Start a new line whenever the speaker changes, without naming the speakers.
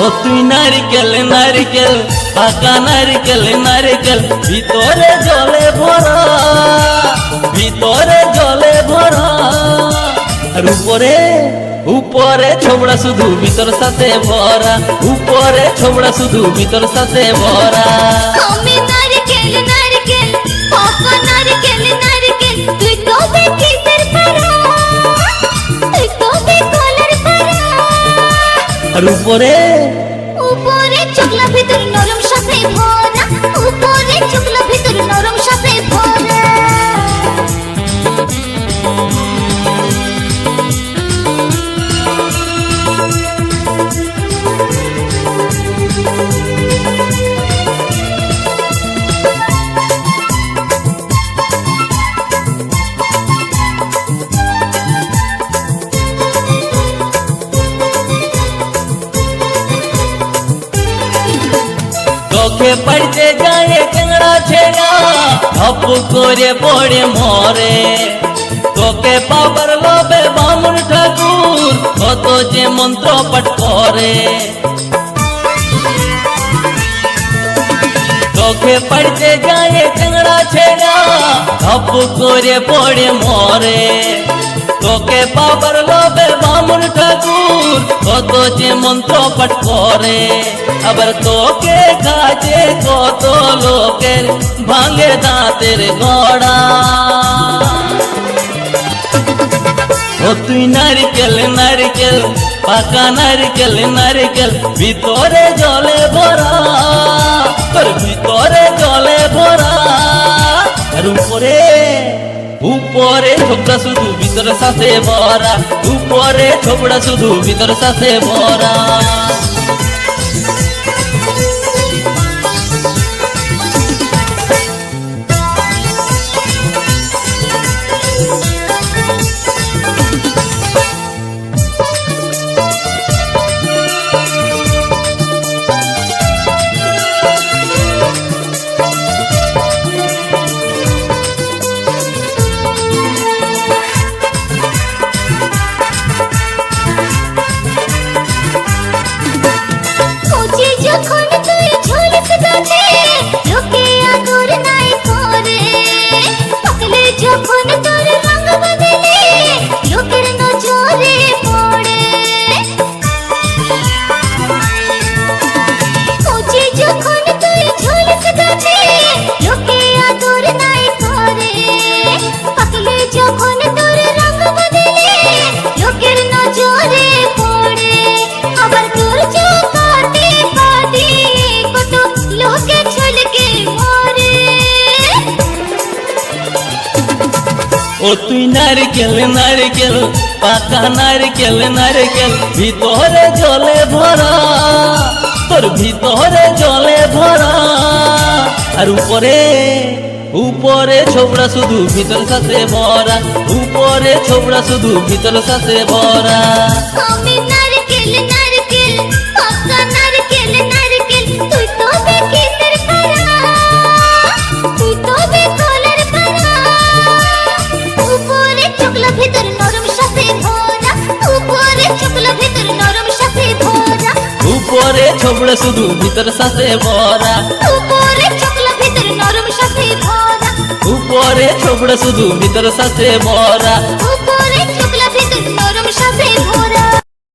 ও তুই নারকেল নারকেল পাকা নারকেল নারকেল ভিতরে জলে ভরা, ভিতরে জলে ভরা। আর উপরে উপরে ছোবড়া শুধু ভিতর সাথে ভরা, উপরে ছোবড়া শুধু ভিতর সাথে ভরা।
আমি নারকেল নারকেল পাকা নারকেল নারকেল তুই কবে কিসের পারা, তুই কবে কলার পারা।
আর উপরে
উপরে চোখলা ভিতর নরম সাথে ভরা, উপরে চোখলা ভিতর নরম সাথে ভরা।
চোখে পড়তে যায় টেংরা ছেড়া ধপ করে পড়ে মরে। তোকে পাবার লোভে বামুন ঠাকুর কত যে মন্ত্র পাঠ করে। চোখে পড়তে যায় টেংরা ছেড়া ধপ করে পড়ে মরে। তোকে পাবার লোভে বামুন ঠাকুর কত যে মন্ত্র পাঠ করে। আবার তোকে কাজে কত লোকের ভাঙে দাঁতের গড়া। ও তুই নারকেল নারকেল পাকা নারকেল নারকেল ভিতরে জলে ভরা, তোর ভিতরে জলে ভরা। আর উপরে উপরে ছোবড়া শুধু ভিতর সাথে ভরা, উপরে ছোবড়া শুধু ভিতর সাথে ভরা।
যখন তুই ঝুলিস গাছে লোকে আদর নাই করে, পাকলে যখন তোর রঙ বদলে লোকের নজরে পড়ে। কুচি যখন তুই ঝুলিস গাছে লোকে আদর নাই করে, পাকলে যখন তোর রঙ বদলে লোকের নজরে পড়ে। আবার তোর চোখাতে পাতি কত লোকে ছলকে মরে।
ও তুই নারকেল নারকেল পাকা নারকেল নারকেল ভিতরে জলে ভরা, তোর ভিতরে জলে ভরা। আর উপরে উপরে ছোবড়া শুধু ভিতর সাথে ভরা, উপরে ছোবড়া শুধু ভিতর সাথে ভরা।
আমি নারকেল নারকেল পাকা নারকেল নারকেল তুই তবে কিসের পারা, তুই তবে কলার পারা। উপরে চোখলা ভিতর নরম সাথে ভরা, উপরে চোখলা ভিতর নরম সাথে ভরা।
উপরে ছোবড়া শুধু ভিতর সাথে ভরা,
উপরে চোখলা ভিতর নরম সাথে ভরা।
উপরে ছোবড়া শুধু ভিতর সাথে ভরা।
উপরে চোখলা